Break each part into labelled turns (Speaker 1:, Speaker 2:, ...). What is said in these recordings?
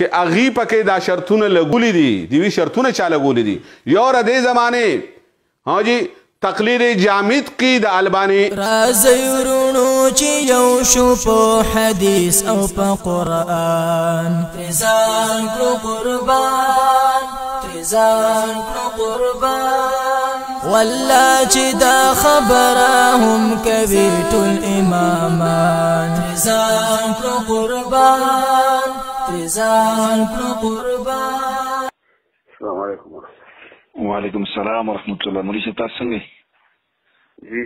Speaker 1: چې هغوی پکې دا شرطونه لګولي دي دوی شرطونه چا لګولي دي یو د دې زمانې حاجي تقلید جامد کی د البانی
Speaker 2: رازی ورونو چې یو شو په حدیث او په قرآن تیزان کړو قربان تیزان کړو قربان والله چې دا خبره هم کوي ټول امامان تیزان کړو قربان تیزان کړو قربان.
Speaker 3: السلام علیکم.
Speaker 4: وعلیکم السلام ورحمۃ اللہ. مولوی صاحب تاسو څنګه
Speaker 3: جی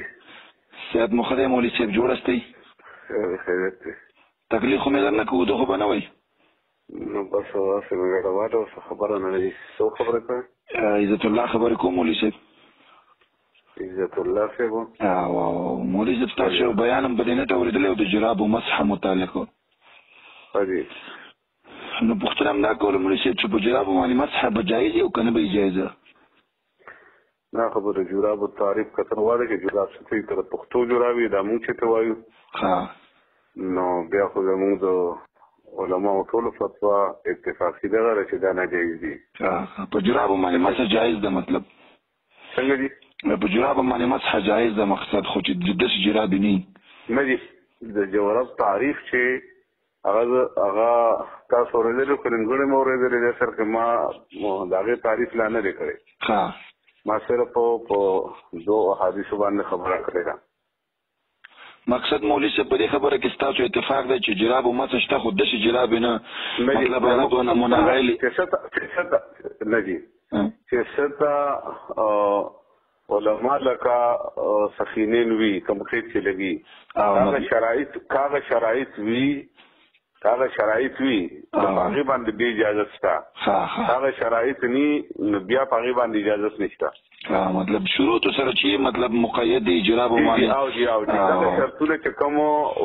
Speaker 4: صحت مو ښه دی مولوی صاحب جوړ استئ
Speaker 3: خیریت دی
Speaker 4: تکلیف خو مې درنه کوو دغه به نه وایي
Speaker 3: نو بس هسې مې ګډوډه اوس خبره نه لري څوک خبره کوي
Speaker 4: عزت الله خبرې کوم مولوی صاحب
Speaker 3: عزت الله صاحب
Speaker 4: او مولوی صاحب تاسو بیان هم په دې نه اورېدلی او د جرابو مسح متعلق
Speaker 3: حاجي
Speaker 4: نو پوښتنه هم دا کوله مولوی صاحب چې په جرابو باندې مسح به جایز وي او که نه به جایزه
Speaker 3: نه خبره جرابو تعریف کتن غواړي چې جراب څه ته تر پښتو جراب دا مونږ چې ته وایو نو بیا خو زمونږ د علماو ټولو فتوا اتفاقي ده چې دا ناجایز دي
Speaker 4: په جرابو باندې مسح جایز ده مطلب
Speaker 3: څنګه دي
Speaker 4: په جرابو باندې مسح جایز ده مقصد خو چې داسې جراب
Speaker 3: نه دي د جوراب تعریف چې هغه تاسو اورېدلو که نیمګړی مې اورېدلی دی سر که ما د هغې تعریف لا نه دی کړی ما صرف په دو احادیثو باندې خبره کړې ده
Speaker 4: مقصد مولوی صاحب په دې خبره کې ستاسو اتفاق دی چې جراب مسح شته خو داسې جراب نه مطلب هغه دونه منعیلي
Speaker 3: نه دي چې څه ته علما لکه سخینین وي کوم خیط کې لګي کاغه شرایط وي هغه شرایط وي هغې باندې بې اجازت شته هغه شرایط ني نو بیا په هغې باندې اجازت نشته
Speaker 4: مطلب شروطو سره چې مطلب مقید دی جرابو باندې
Speaker 3: او دغه شرطونه چې کوم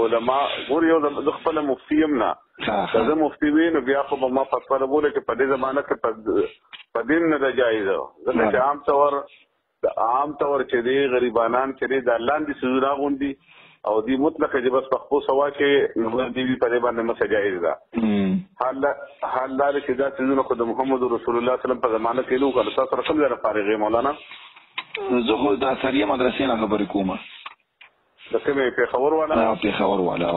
Speaker 3: علما ګور یو د خپل مفتي یم نه که زه مفتي وي نو بیا خو به ما فتوا بوله چې په دې زمانه کې په دین نه ده جایزه ځکه چې عام طور چې دی غریبانان چې دی د لاندې څیزونه غوندي او دی مطلق چې بس پخپو سوا کې نو دی په دې باندې مسح جایز ده حال دا چې دا څیزونه خو د محمد رسول الله صلی الله علیه وسلم په زمانه کې نو کله تاسو رقم زره فارغ مولانا
Speaker 4: زه خو د اثریه مدرسې نه خبرې کوم
Speaker 3: د کومې پېښور والا
Speaker 4: پېښور والا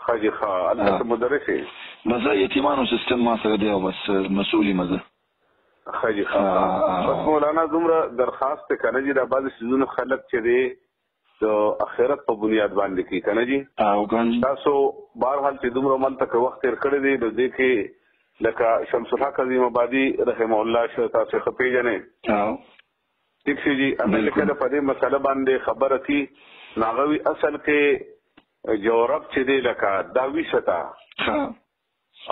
Speaker 3: حاجي ښه هلته مدرسې
Speaker 4: مزه یتیمانو سیستم ما سره دی او بس مسؤلي مزه
Speaker 3: حاجي ښه بس مولانا دومره درخواست دی که نه چې دا بعضې څیزونه خلک چې دی د اخرت په بنیاد باندې کې کنه جی تاسو بهرحال چې دومره ملته که وخت تېر کړی دی نو دې کې لکه شمس الحق عظیم آبادي رحمه الله شه تاسو ښه پېژنئ ټیک شي جی هغه چې کله په دې مسله باندې خبره تي نو هغه وي اصل کې جورب چې دی لکه دا ویسته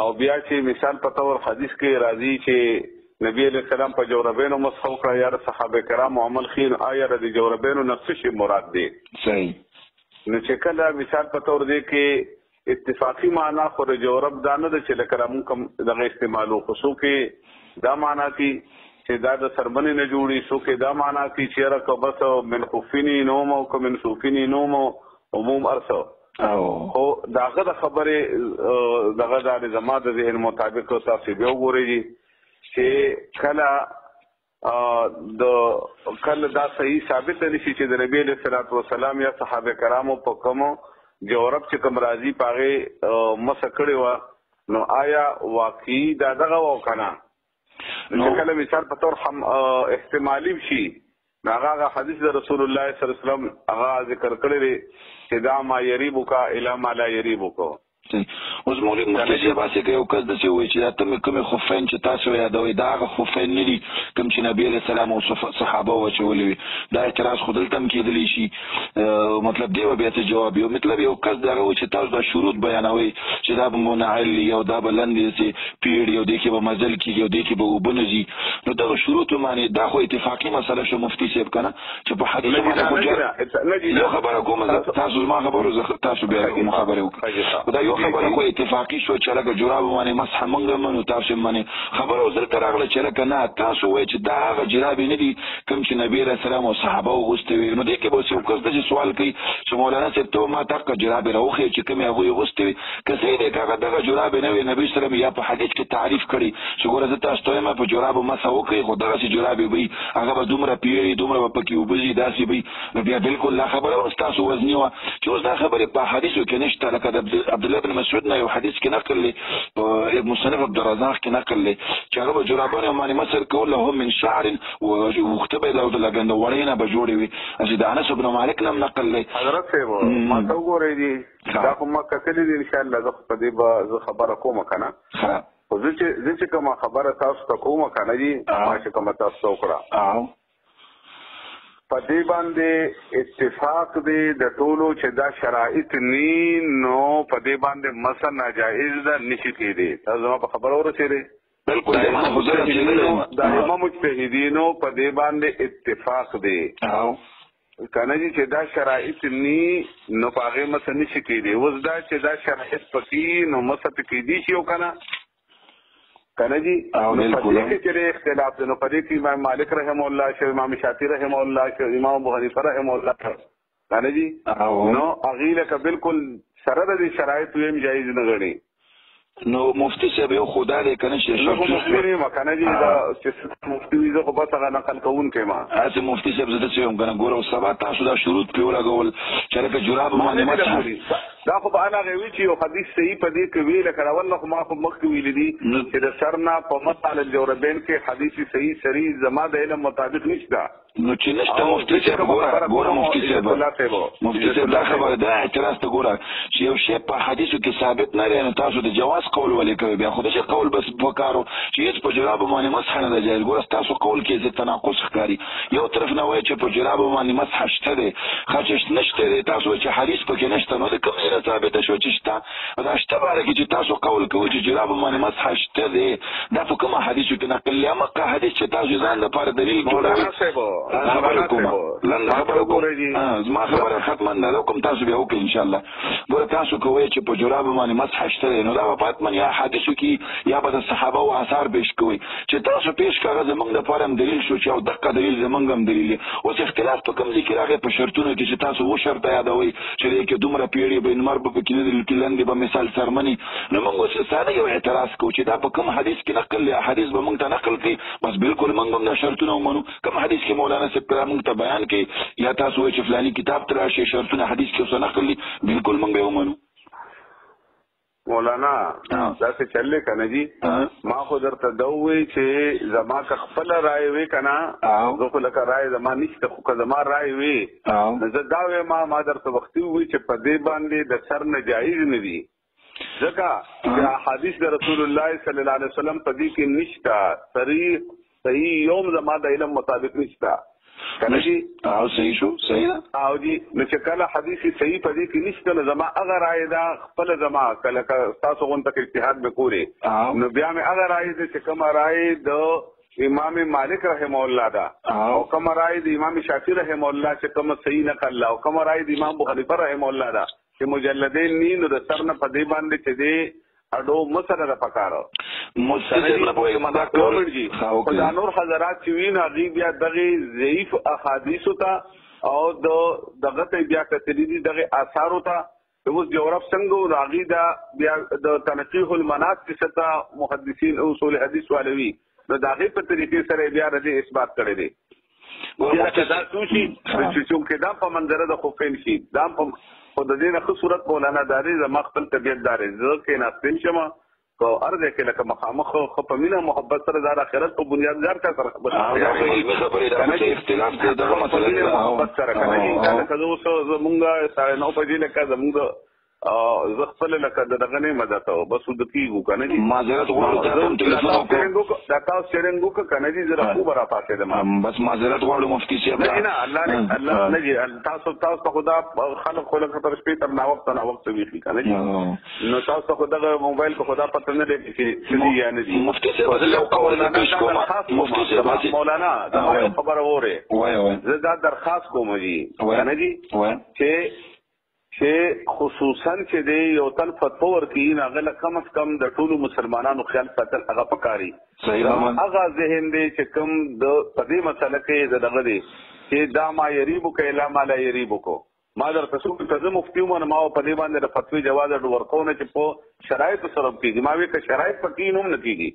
Speaker 3: او بیا چې مثال په طور حدیث کې راځي چې نبی علیہ السلام په جوربینو مسح وکړه یا صحابه کرامو عمل خین آیا د جوربینو نفس شي مراد دی
Speaker 4: صحیح
Speaker 3: نو چې کله مثال په تور دی کې اتفاقی معنا خو د جورب دا نه ده چې لکه موږ کوم دغه استعمالو خصو کې دا معنا کی چې دا د سربنې نه جوړي سو کې دا معنا کی چې را کو بس من خفینی نوم او من صوفینی نوم عموم ارسو خو داغه د خبره دغه د زما د ذهن مطابق تاسو به وګورئ چې کله دا صحیح ثابت نشي چې د نبی علیہ الصلوۃ والسلام یا صحابه کرامو په کوم جورب چې کوم راضي پاغه مسح کړي و نو آیا واقعي دا دغه وکنه چې کله مثال په تور هم احتمالي شي هغه حدیث د رسول الله صلی الله علیه وسلم هغه ذکر کړی چې دا ما یریبک الی ما لا یریبک
Speaker 4: اوس مولوی مفتي باسي که یو کس داسې وایي چې دا ته مې کومې خفین چې تاسو یادوئ دا هغه خفین نه دي کوم چې نبي علیه السلام او صحابه واچولي وي دا اعتراض خو دلته هم کېدلی شي مطلب دی به بیا ته جواب یو مطلب یو کس دغه وایي چې تاسو دا شروط بیانوئ چې دا به منعل یو دا به لنډ داسې پیړ یو دې کې به مزل کېږي یو دې کې به اوبه نه ځي نو دغه شروطو باندې دا خو اتفاقي مسله شو مفتي صاحب که نه چې په حدیث باندې یو خبره کومه تاسو زما خبرو زه تاسو بیا کومه خبرې وکړئ دا یو خبره خو اتفاقی شو چې لکه جراب باندې مسح منګ منو تاسو باندې خبره وزر تراغله چې لکه نه تاسو وای چې دا هغه جراب نه دي کوم چې نبی رسول الله او صحابه وغوستوي نو دې کې به څه وکړ د سوال کوي چې مولانا صاحب ته ما تاکه جراب راوخی چې کوم هغه وغوستوي کسې دې هغه دغه جراب نه وي نبی سلام یا په حدیث کې تعریف کړي چې ګوره زه تاسو ته ما په جراب مسح وکړي خو دغه چې جراب وي هغه به دومره پیری دومره پکې وبزي داسې وي نو بیا بالکل لا خبره تاسو وزنی و چې اوس دا خبره په حدیثو کې نشته لکه د عبد الله بن مسعود نه یو حدیث کې نقل لري ابن مصنف عبد الرزاق کې نقل لري چې هغه جرابونه باندې مسر کول له من شعر وختبه له د لګند وړینه به جوړي وي چې د انس بن مالک نم نقل لري
Speaker 3: حضرت صاحب ما ته وګورئ دي دا کوم کتلې دي ان شاء الله زه په دې به خبره کوم کنه خو زه چې کوم خبره تاسو ته کوم کنه دي ما چې کوم تاسو وکړه په دې باندې اتفاق دی د ټولو چې دا شرایط ني نو په دې باندې مسا ناجایز ده نشي کېدی تاسو ما په خبره ورسېږئ
Speaker 4: بالکل
Speaker 3: دا امام مجتهدینو په دې باندې اتفاق دی کنه چې دا شرایط ني نو په هغه مسا نشي کېدی اوس دا چې دا شرایط پکې نو مسا پکې دي شي او کنه جی چې اختلاف دی نو په دې کې امام مالک رحم الله شو امام شافعي رحم الله شو امام ابو حنیفه رحم الله کنه جی نو اغیله ک بالکل سره د شرایط ویم جایز نه غني
Speaker 4: نو مفتی صاحب یو خدا دې کنه چې
Speaker 3: مفتی ما کنه جی دا چې مفتی زه خو به څنګه نقل کوون کما
Speaker 4: از مفتی صاحب زده چې هم کنه ګوره سبا تاسو دا شروط پیو لګول چې لکه جراب باندې مسح
Speaker 3: دا خو به انا غوي چې یو حدیث صحیح په دې کې ویل کړه والله ما خو مخ ویل دي چې د سرنا په مسال الجوربین کې حدیث صحیح سری زما د علم مطابق نشته
Speaker 4: نو چې نشته مفتی صاحب ګوره مفتی صاحب دا خبره ده اعتراض ته ګوره چې یو شی په حدیثو کې ثابت نه لري نو تاسو د جواز قول ولې کوي بیا خو د قول بس وکارو چې هیڅ په جراب باندې مسح نه دی جایز ګوره تاسو قول کې ځ تناقض ښکاري یو طرف نه وایي چې په جراب باندې مسح شته دی خاصش نشته تاسو چې حدیث پکې نشته نو د کوم ثابت شو چې شته دا شته باره کې چې تاسو قول کوئ چې جراب باندې مسح شته دی دا په کومه حدیثو کې نقل یا مکه حدیث چې تاسو ځان لپاره دلیل جوړوئ زما خبره ختمه نه ده کوم تاسو بیا وکړئ انشاءالله ګوره تاسو کوئ چې په جراب باندې مسح شته دی نو دا به په حتما یا حدیثو کې یا به د صحابه او آثار پیش کوئ چې تاسو پیش کړه زمونږ لپاره هم دلیل شو چې او دقه دلیل زمونږ هم دلیل اوس اختلاف په کوم ځای کې راغی په شرطونو کې چې تاسو و شرطه یادوئ چې دې کې دومره پیړۍ بین مرب په کې نه دي لاندې به مثال سرمنی نو موږ ساده یو اعتراض کوو چې دا په کوم حدیث کې نقل یا حدیث به موږ ته نقل کړي بس بالکل موږ هم دا شرطونه ومنو کوم حدیث کې مولانا صاحب کرا موږ ته بیان کړي یا تاسو وایئ چې فلاني کتاب ته راشي شرطونه حدیث کې څه نقل دي بالکل موږ به ومنو
Speaker 3: مولانا دا څه چلې کنه جی ما خو درته دوی چې زما که خپل رائے وی کنه زه خو لکه رائے زما نشته خو که زما رائے وی زه دا وی ما درته وختي وی چې په دې باندې د سر نه جایز نه دي ځکه چې حدیث د رسول الله صلی الله علیه وسلم په دې کې نشته صحیح یوم زما د علم مطابق نشته کنه جی
Speaker 4: او صحیح شو صحیح ده
Speaker 3: او جی نو چې کله حدیث صحیح په دې کې نشته نو زما هغه رائے دا خپل زما کله تاسو غونډه کې اجتهاد وکوري نو بیا مې هغه رائے چې کوم رائے د امام مالک رحم الله دا او کوم رائے د امام شافعي رحم الله چې کوم صحیح نقل او کوم رائے د امام ابو حنیفه رحم الله دا چې مجلدین ني نو د سر نه په دې باندې چې دې اډو مسره د پکارو
Speaker 4: مستقیم نه پوهه مدا کول
Speaker 3: جی دا نور حضرات چې وین هغه بیا دغه ضعیف احادیث ته او دغه ته بیا کتلی دي دغه آثار ته اوس جوړب څنګه راغی دا بیا د تنقیح المناط کې ستا محدثین اصول حدیث والوی نو دغه په طریقې سره بیا د اثبات کړی دی ورته دا سوشي چې دا په منظره د خوفین شي دا په خو د دې نه خو صورت مولانا داري زما خپل طبيعت داري زه کې ناستم شمه کو ارزه کې لکه مخامخ خو په مینا محبت سره د آخرت په بنیاد ځار کا سره
Speaker 4: خبره اختلاف دې دغه مسله
Speaker 3: محبت سره کوي دا کله اوس زمونږه سره نو په دې لکه زمونږ زه خپل لکه دغه نه مدد او بس د کیږو کنه جی
Speaker 4: معذرت غواړم ته ټلیفون
Speaker 3: دا تاسو شیرنګو کنه جی زه خو برا پاتې ده
Speaker 4: بس معذرت غواړم مفتی صاحب
Speaker 3: نه الله نه جی تاسو په خدا خلق خلق تر شپې تر نا وخت ویخي کنه جی نو تاسو خو دغه موبایل په خدا پته نه لګی چې یا نه جی
Speaker 4: مفتی صاحب زه یو قول نه پیش کوم مفتی صاحب
Speaker 3: مولانا دا خبره وره
Speaker 4: وای
Speaker 3: زه دا درخواست کوم جی کنه جی چې چې خصوصا چې دی یو تل فتوا ورکړي هغه له کم از کم د ټولو مسلمانانو خیال ساتل هغه پکاري هغه ذهن دی چې کوم د په دې مسله کې دغه دی چې دا ما یریبو که الا ما لا یریبو کو ما درته څوک ته زه مفتي وم ما په دې باندې د فتوی جواز ورکوونه چې په شرایطو سره کېږي ما وی که شرایط پکې نوم نه کېږي.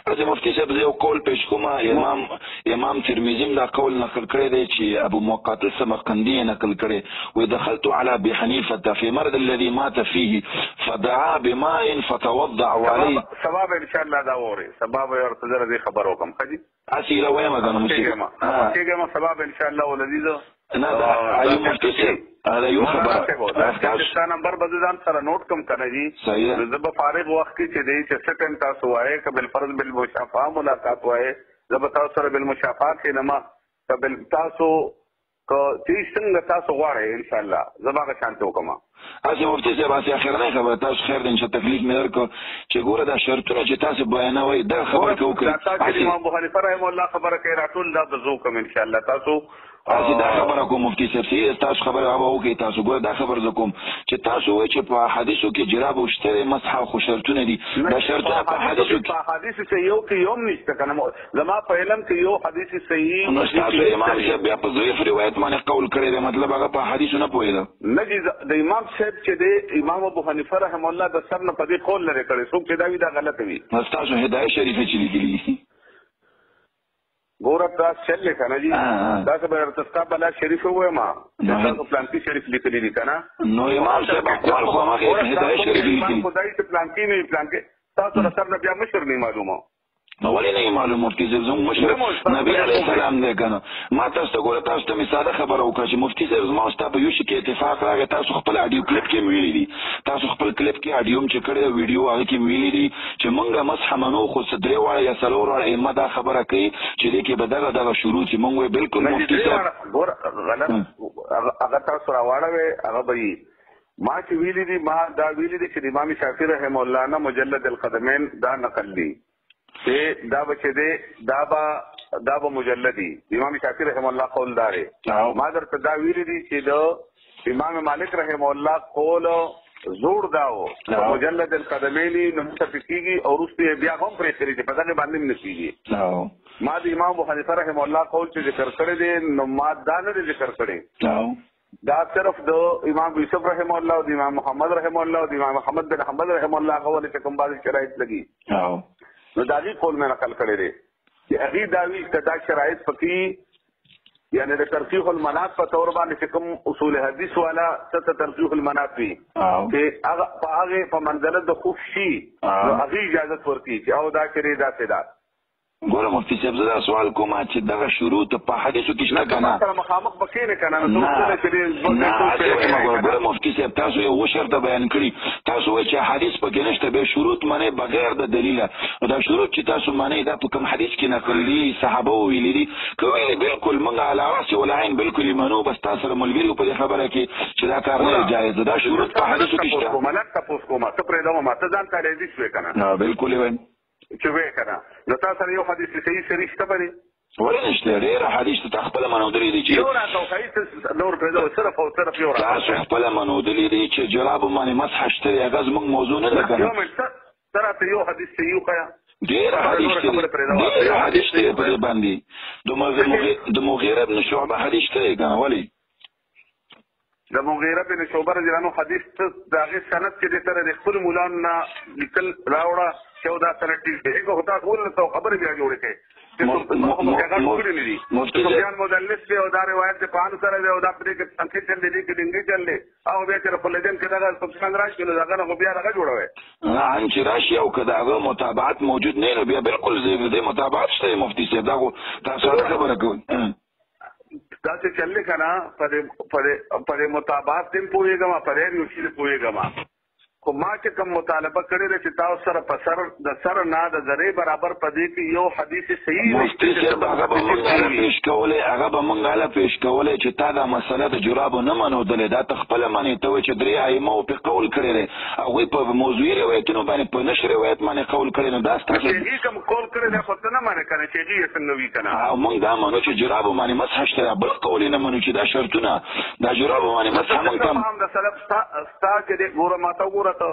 Speaker 4: حضرت مفتی صاحب یو قول پیش کوم امام ترمذی دا قول نقل کړی دی چې ابو مقاتل سمرقندی نقل کړی و دخلت على ابي حنيفه في مرض الذي مات فيه فدعا بماء فتوضع عليه
Speaker 3: سبب ان شاء الله دا وره سبب ورته زره خبر وکم خدي
Speaker 4: اصيله وایم غنه مشکل
Speaker 3: کېږم سبب ان شاء الله ولذيذ
Speaker 4: نه دا ایو مفتی صاحب هذا یو خبر
Speaker 3: دا نمبر به ځان سره نوٹ کم کنه جی زب فارغ وخت کې چې دی چې سکن تاسو وایي قبل فرض بالمشافعه ملاقات وایي زب تاسو سره بالمشافعه کې نما قبل تاسو کو چې څنګه تاسو غواړئ ان شاء الله زبا شانته وکما
Speaker 4: حضرت مفتی صاحب اسی اخر نه خبر تاسو خیر دې چې تکلیف مې ورکو چې ګوره دا شرطونه چې تاسو بیانوي دا خبر کوي
Speaker 3: امام ابو حنیفه رحم الله خبره کوي راټول دا بزو کوم ان شاء الله تاسو
Speaker 4: دا خبره کوم مفتی صاحب تاسو خبره هغه وکي تاسو ګوره دا خبر زکوم چې تاسو وایي چې په حدیثو کې جراب او شته مسح خو شرطونه دي دا شرطونه په حدیثو
Speaker 3: کې یو کې یو نشته کنه زما په علم کې یو حدیث صحیح
Speaker 4: نو تاسو امام صاحب بیا په ضعیف روایت باندې قول کړی دی مطلب هغه په حدیثو نه پوهیدا
Speaker 3: نه دي د امام صاحب چې دی امام ابو حنیفه رحم الله د سر نه په دې قول لري کړی څوک چې دا وی دا غلط وي
Speaker 4: تاسو هدايه شریفه چې لیکلي
Speaker 3: ګوره تاسو چل لیکنه جی دا خبره تاسو بلا شریف وای ما تاسو پلانکی شریف لیکلی دي کنه
Speaker 4: نو امام صاحب خپل خو ما کې هدايه شریف لیکلي
Speaker 3: خدای ته پلانکی نه پلانکی تاسو سره نه بیا مشر نه معلومه
Speaker 4: نو ولې نه معلوم مفتی صاحب زموږ مشر نبی علیه السلام دی کنه ما تاسو ګوره تاسو ته مثال خبره وکړه چې مفتی صاحب زما او تاسو یو شي کې اتفاق راغی تاسو خپل اډیو کلیپ کې ویلي دي تاسو خپل کلیپ کې اډیو چې کړی ویډیو هغه کې ویلي دي چې مونږه مسح منو خو صدري واړه یا سلور واړه ما دا خبره کوي چې دې کې به دغه شروع چې مونږ بالکل مفتی صاحب
Speaker 3: ګوره غلط هغه تاسو راوړل هغه به ما چې ویلي دي ما دا ویلي دي چې امام شافعي رحم الله نه مجلد القدمین دا نقل دي چې دا بچ دې دا به مجلدي امام شافعي رحم الله قول دار ما درته دا ویلي دي چې د امام مالک رحم الله قول زوړ داو مجلد القدمین نو متفقيږي او رسته بیا هم پرې کړی چې په ځای باندې نشيږي ما د امام ابو حنیفه رحم الله قول چې ذکر کړی دي نو ما دا نه ذکر کړی دا صرف د امام یوسف رحم الله او د امام محمد رحم الله او د امام محمد بن حنبل رحم الله قول چې کوم بعض شرایط لګي نو دا دې قول مې نقل کړی دی چې هغه داوی کدا شرایط پکې یعنی د ترفیع المنات په تور باندې کوم اصول حدیث والا ست ترفیع المنات وی چې هغه په منزله د خوف شي نو هغه اجازه ورکړي چې او دا کړي دا څه دا
Speaker 4: ګوره مفتی صاحب زه سوال کوم چې دغه شروع ته په حدیثو کې شته کنه
Speaker 3: سره مخامخ بکې نه کنه نو څه
Speaker 4: ګوره مفتی صاحب تاسو یو شرط بیان کړی تاسو وایي چې حدیث پکې نشته به شروط معنی بغیر د دلیل دا شروط چې تاسو معنی دا په کوم حدیث کې نقل دي صحابه ویلي دي کوي بالکل موږ علی راس ولا عین بالکل منو بس تاسو سره ملګری په خبره کې چې دا کار نه جایز دا شروط په حدیثو کې شته
Speaker 3: کومه تاسو کومه ته پرې دا ما ته ځان ته حدیث وکړه
Speaker 4: نه بالکل وین
Speaker 3: چې وکړه نو تاسو یو حدیث صحیح شریف ته باندې
Speaker 4: ولې نشته ډېر حدیث ته خپل منودلې دي چې
Speaker 3: یو راته حدیث نور په صرف او صرف یو
Speaker 4: راته خپل منودلې دي چې جراب باندې مسح شته هغه زموږ موضوع نه ده کنه
Speaker 3: تر ته یو حدیث صحیح کیا
Speaker 4: ډېر حدیث ته په باندې د مغیره بن شعبه حدیث ته کنه ولې
Speaker 3: د مغیره بن شعبه رضی الله عنه حدیث داغه سند کې د سره د خپل مولانا لیکل راوړه چې دا سره ټیک دی کو هتا ټول ته خبر بیا جوړه کې سفیان مدلس دی او دا روایت په ان سره دی او دا پرې کې څنګه چل دی کې ډنګي چل دی او بیا چې په لدن کې دا سفیان راشي نو دا نه بیا راغ جوړوي
Speaker 4: ان چې راشي او کدا هغه متابعت موجود نه نو بیا بالکل زه متابعت شته مفتی صاحب دا تاسو خبره کوي
Speaker 3: دا چې چلې کنه پر متابعت تم پوهیږم پر یو شی پوهیږم خو ما چې کوم مطالبه کړې ده چې تاسو سره په سر د سر نه د ذرې برابر په دې کې یو حدیث صحیح
Speaker 4: مفتي صاحب هغه به موږ پیش کولې هغه به موږ پیش کولې چې تا دا مسله د جرابو نه منودلې دا ته خپله منې ته وایي چې درې ائمو پرې قول کړی دی هغوی په موضوعي روایتونو باندې په نشر روایت باندې قول کړی نو دا ستاسو
Speaker 3: هغې کوم قول کړی دی خو ته نه منې که نه چې هغې یې څنګه وي که نه
Speaker 4: او موږ دا منو چې جرابو باندې مسح شته بل قول یې نه منو چې دا شرطونه دا جرابو باندې مسح موږ ته
Speaker 3: د سلف ستا چې دی ګوره ما ته وګوره ته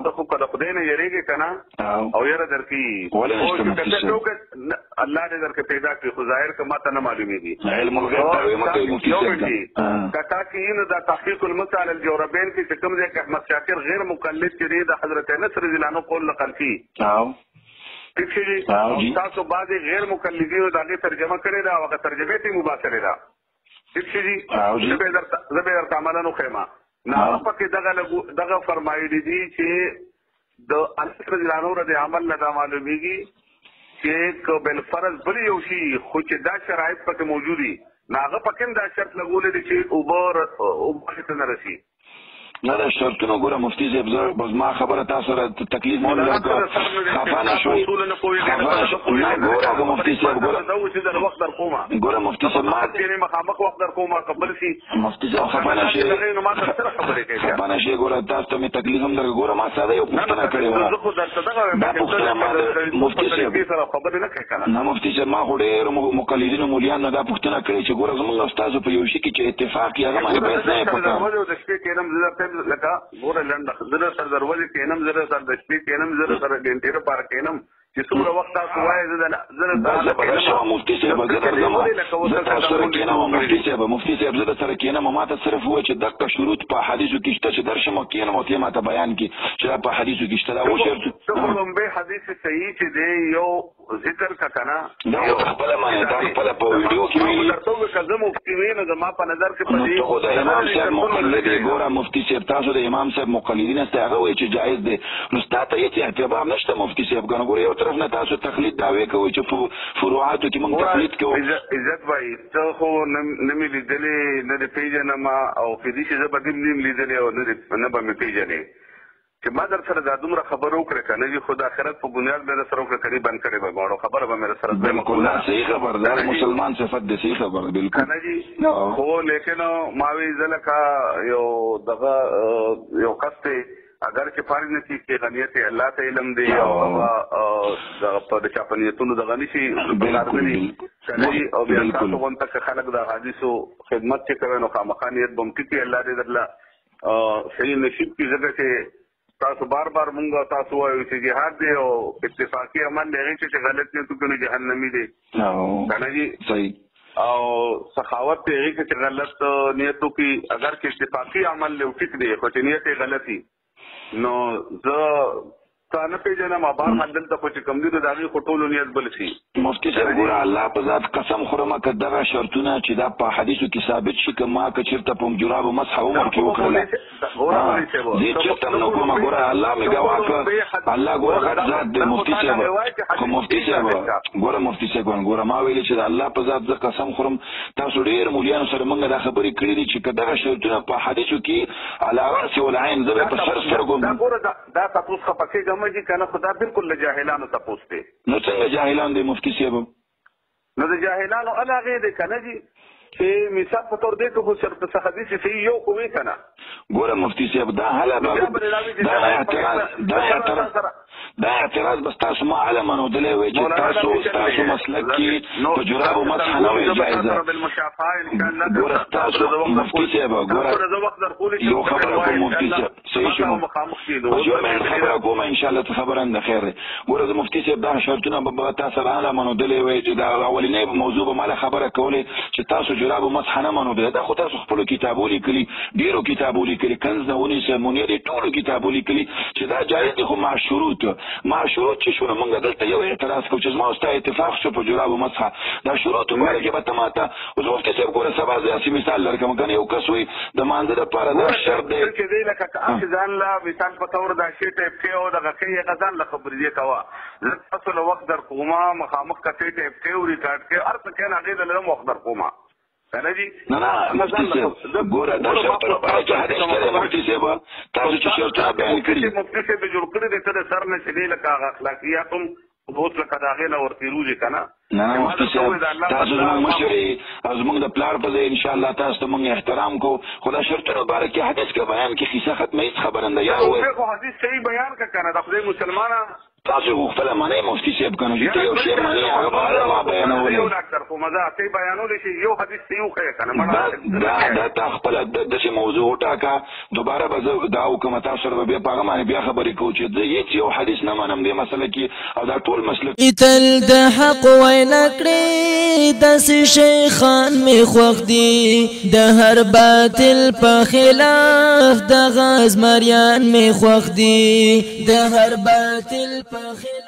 Speaker 3: ته خو که د خدای نه یېرېږې که نه او یره درکړي الله دې درکې پیدا کړي خو ظاهر که ما ته نه معلومېږي که تا کې نو دا تحقیق المسح علی الجوربین کې چې کوم ځای کې احمد شاکر غیر مقلد چې دی د حضرت انس رضی الله عنه قول نقل کړي ٹھیک شي تاسو بعضې غیر مقلدینو د هغې ترجمه کړې ده او هغه ترجمې ته یې مباح کړې ده ٹھیک شي زه به درته عملا وښیم نو هغه پکې دغه فرمایلي دي چې د انس رضی الله عنه د عمل نه دا معلومیږي چې که بالفرض بل یو شي خو چې دا شرایط پکې موجود دي نو هغه پکې هم دا شرط لګولی دی چې اوبه ته نه رسي
Speaker 4: نه دا شرطونه ګوره مفتي صاحب زه زما خبره تاسو سره تکلیف مو نه درکړه خفه نه شوئ ګوره مفتي صاحب ګوره مفتي صاحب ما
Speaker 3: مخامخ وخت در کومه قبل شي
Speaker 4: مفتي صاحب خفه نه شئ خفه نه شئ ګوره تاسو ته مې تکلیف هم درکړه ګوره ما ساده یو پوښتنه کړې وه دا پوښتنه ما مفتي صاحب نه مفتي صاحب ما خو ډېرو مقلدینو مولیانو دا پوښتنه کړې چې ګوره زموږ استازو په یو شي کې چې اتفاق یې هغه باندې بحث نه یې پکار لکه ګوره لنډه زه سر دروازې کېنم زه سر د شپې کېنم زه سره ګنټې لپاره کېنم چې څومره وخت تاسو وایئ مفتي صاحب زه درځم زه تاسو سره کېنم مفتي صاحب زه در سره کېنم ما ته صرف ووایه چې دغه شروط په حدیثو کې شته چې درشم او کېنم او ته ما ته بیان کړي چې دا په حدیثو کې شته دا وشرط
Speaker 3: لومبی حدیث صحیح چې دی یو ذکر کا که نه
Speaker 4: دا خپله معنی دا خپله په ویډیو کې ویلي
Speaker 3: درته ووایه که زه مفتي وي نو زما په نظر کې
Speaker 4: نو ته خو د امام صاحب مقلد یې ګوره مفتي صاحب تاسو د امام صاحب مقلدین هستئ هغه وایي چې جایز دی نو ستا ته هېڅ اعتبار نشته مفتي صاحب که نه ګوره یو طرف نه تاسو تقلید دعوې کوئ چې فروعاتو کې موږ تقلید کوو
Speaker 3: عزت بھائی ته خو نه مې لیدلې نه دې پېژنم او کېدای شي زه به دې هم لیدلې او نه به مې پېژنې چې ما در سره دا دومره خبره وکړې که نه وي خو د آخرت په بنیاد مې در سره وکړه کړي بند کړې به غواړو خبره به مې در سره
Speaker 4: بالکل صحیح خبر دا مسلمان صفت دی صحیح خبر بالکل
Speaker 3: که نه جي خو لیکن ما وی زه لکه یو دغه یو کس دی اگر چې فارغ نه شي کې غنیت الله ته علم دی او هغه په د چا په نیتونو دغه نه شي پکار نه دي که نه جي او بیا تاسو غونته که خلک د حدیثو خدمت چې کوي نو خامخا نیت به هم ټیټي الله دې درله صحیح نصیب کړي ځکه چې تاسو بار بار مونږ تاسو وایو چې جهاد دی او اتفاقي عمل دی هغې چې غلط نیتو کې نو جهنمي دی که نه جي
Speaker 4: صحیح
Speaker 3: او سخاوت دی هغې کې چې غلط نیتو کې اگر چې اتفاقي عمل دی ټیک دی خو چې نیت یې غلطي نو زه تا نه پېژنم بار حال دلته خو چې کوم دي نو د هغې خو ټولو نیت بل شي
Speaker 4: مفتي صاحب ګوره الله په ذات قسم خورم که دغه شرطونه چې دا په حدیثو کې ثابت شي که ما که چېرته په جرابو مسح عمر کې وکړله زه چېرته هم نه کړم ګوره الله مې ګواه که الله ګوره غټ ذات دی مفتي صاحب خو مفتي صاحب ګوره مفتي صاحب ګوره ما ویلې چې د الله په ذات زه قسم خورم تاسو ډېر مولیانو سره موږ دا خبرې کړي دي چې که دغه شرطونه په حدیثو کې علی رأس والعین زه به په سر سترګو
Speaker 3: دا تپوس خفه کېږم جي که نه خو دا بالکل له جاهلانو تپوس دی
Speaker 4: نو څنګه جاهلان دی مفتي صاحب
Speaker 3: نو د جاهلانو هغې دی که نه جي چې مثال په طور دی که خو څه حدیث صحیح یو خو وي که نه
Speaker 4: ګوره مفتي صاحب دا دا اعتراض بس تاسو ما علم منودلی وی چې تاسو مسلک کې په جرابو مسح نه وي جایزه ګوره تاسو مفتي صاحب ګوره یو خبره کوم مفتي صاحب صحیح شو خبره کوم انشاءالله ته خبره نه خیر دی ګوره د مفتي صاحب دا شرطونه به تاسو سره علم منودلی وی چې دا اولنۍ موضوع به ماله خبره کولې چې تاسو جرابو مسح نه منودلی دا خو تاسو خپلو کتابو لیکلي ډېرو کتابو لیکلي کنز نه ونیسه منیر یې ټولو کتابو لیکلي چې دا جایز دی خو مع شروط ما شروط چې شو موږ دلته یو اعتراض کوو چې زما او ستا اتفاق شو په جرابو مسحه دا شروط په اړه کې به ته ماته اوس مفتي صاحب ګوره سبا زه داسې مثال درکړم که نه یو کس وایي د مانځه دپاره دا شرط دی
Speaker 3: چې دی لکه که هسې ځان له مثال په طور دا شی ټایپ کې او دغه کې هغه ځان له خبرې کوه زه تاسو له وخت در کومه مخامخ کتې ټایپ کې او ریکارډ کې هر څه کې نه هغې له هم وخت در کومه کنه جی
Speaker 4: نه مفتي صاحب ګوره دا شرطونه باید حدیث کې مفتي صاحب تاسو چې شرطونه بیان کړي
Speaker 3: مفتي صاحب جوړ کړی دی ته سر نه چې لکه هغه اخلاقیات هم بہت لکه داغه نه ورته روزي کنه
Speaker 4: نه مفتي صاحب تاسو زموږ مشورې او زموږ د پلار په ځای ان شاء الله تاسو ته موږ احترام کو خدا شرطونه بارک حدیث کې بیان کې خیسه ختمه هیڅ خبره نه یا
Speaker 3: وایي خو حدیث صحیح بیان کا کنه د خدای مسلمانانه
Speaker 4: تاسو خپل معنی مفتي صاحب کنه چې یو شی معنی هغه به ما بیانول
Speaker 3: یو ډاکټر خو مزه ته بیانول شي یو حدیث یو خې کنه
Speaker 4: دا تا خپل د څه موضوع ټاکا دوباره به دا حکم تاسو به په هغه باندې بیا خبرې کوو چې د هیڅ یو حدیث نه منم دې مسله کې او دا ټول مسله
Speaker 2: اتل د حق وینا کړی د شیخان می خوښ دی د هر باطل په خلاف د غاز مریان می خوښ دی د هر باطل په خلاف